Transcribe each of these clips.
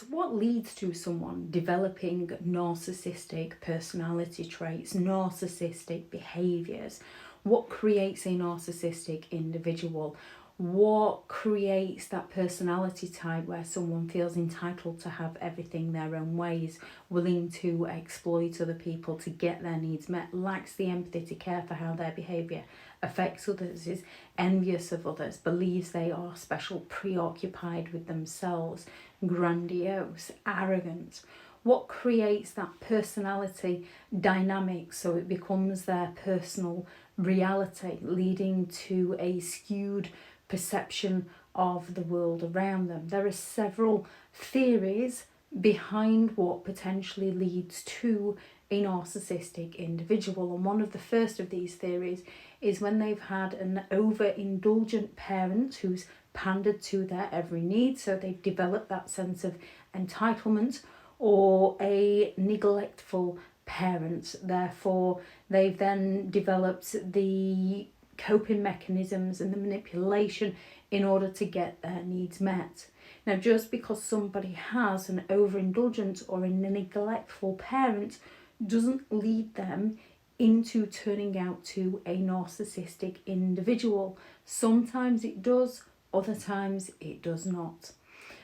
So what leads to someone developing narcissistic personality traits, narcissistic behaviours? What creates a narcissistic individual? What creates that personality type where someone feels entitled to have everything their own ways, willing to exploit other people to get their needs met, lacks the empathy to care for how their behaviour affects others, is envious of others, believes they are special, preoccupied with themselves, grandiose, arrogant? What creates that personality dynamic so it becomes their personal reality, leading to a skewed perception of the world around them? There are several theories behind what potentially leads to a narcissistic individual, and one of the first of these theories is when they've had an overindulgent parent who's pandered to their every need, so they've developed that sense of entitlement, or a neglectful parent, therefore they've then developed the coping mechanisms and the manipulation in order to get their needs met. Now, just because somebody has an overindulgent or a neglectful parent doesn't lead them into turning out to a narcissistic individual. Sometimes it does, other times it does not.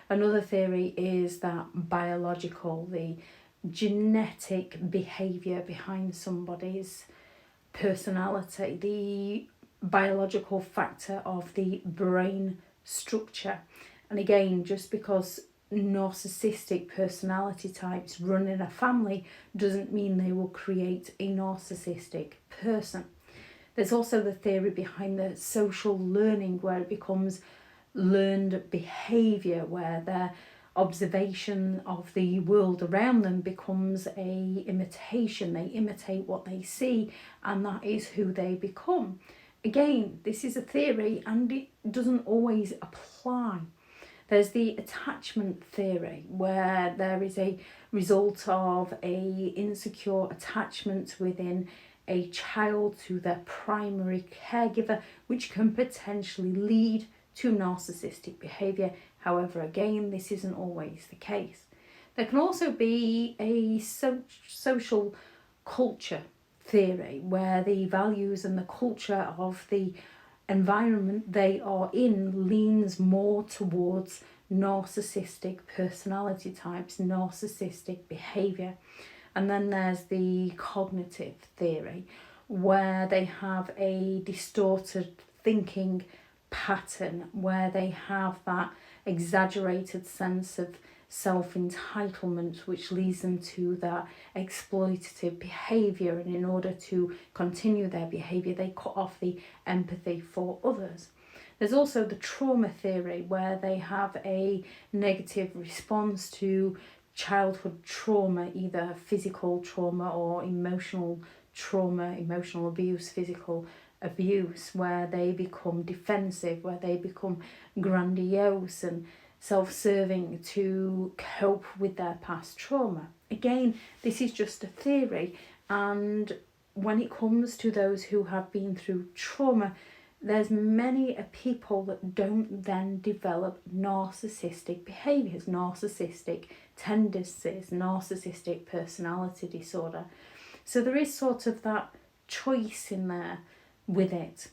Another theory is that biological, the genetic behaviour behind somebody's personality, the biological factor of the brain structure. And again, just because narcissistic personality types run in a family doesn't mean they will create a narcissistic person. There's also the theory behind the social learning, where it becomes learned behaviour, where their observation of the world around them becomes a imitation. They imitate what they see, and that is who they become. Again, this is a theory and it doesn't always apply. There's the attachment theory, where there is a result of a insecure attachment within a child to their primary caregiver, which can potentially lead to narcissistic behaviour. However, again, this isn't always the case. There can also be a social culture theory, where the values and the culture of the environment they are in leans more towards narcissistic personality types, narcissistic behaviour. And then there's the cognitive theory, where they have a distorted thinking pattern, where they have that exaggerated sense of self-entitlement, which leads them to that exploitative behaviour, and in order to continue their behaviour they cut off the empathy for others. There's also the trauma theory, where they have a negative response to childhood trauma, either physical trauma or emotional trauma, emotional abuse, physical abuse, where they become defensive, where they become grandiose and self-serving to cope with their past trauma. Again, this is just a theory, and when it comes to those who have been through trauma, there's many people that don't then develop narcissistic behaviours, narcissistic tendencies, narcissistic personality disorder. So there is sort of that choice in there with it.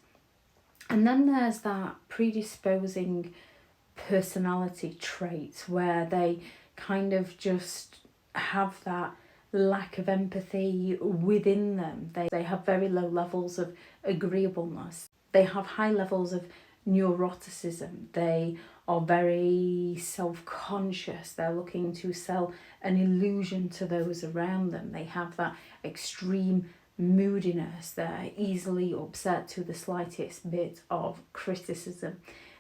And then there's that predisposing personality trait, where they kind of just have that lack of empathy within them. They have very low levels of agreeableness. They have high levels of neuroticism. They are very self-conscious. They're looking to sell an illusion to those around them. They have that extreme moodiness. They're easily upset to the slightest bit of criticism.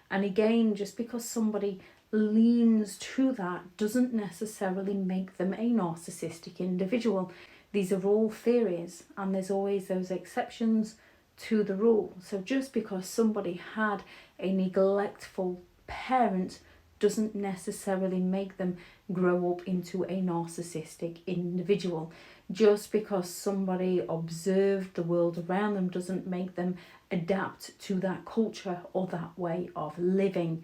And again, just because somebody leans to that doesn't necessarily make them a narcissistic individual. These are all theories, and there's always those exceptions to the rule. So just because somebody had a neglectful parent doesn't necessarily make them grow up into a narcissistic individual. Just because somebody observed the world around them doesn't make them adapt to that culture or that way of living.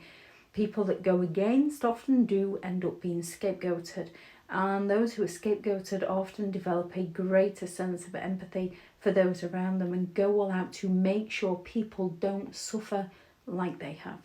People that go against often do end up being scapegoated, and those who are scapegoated often develop a greater sense of empathy for those around them and go all out to make sure people don't suffer like they have.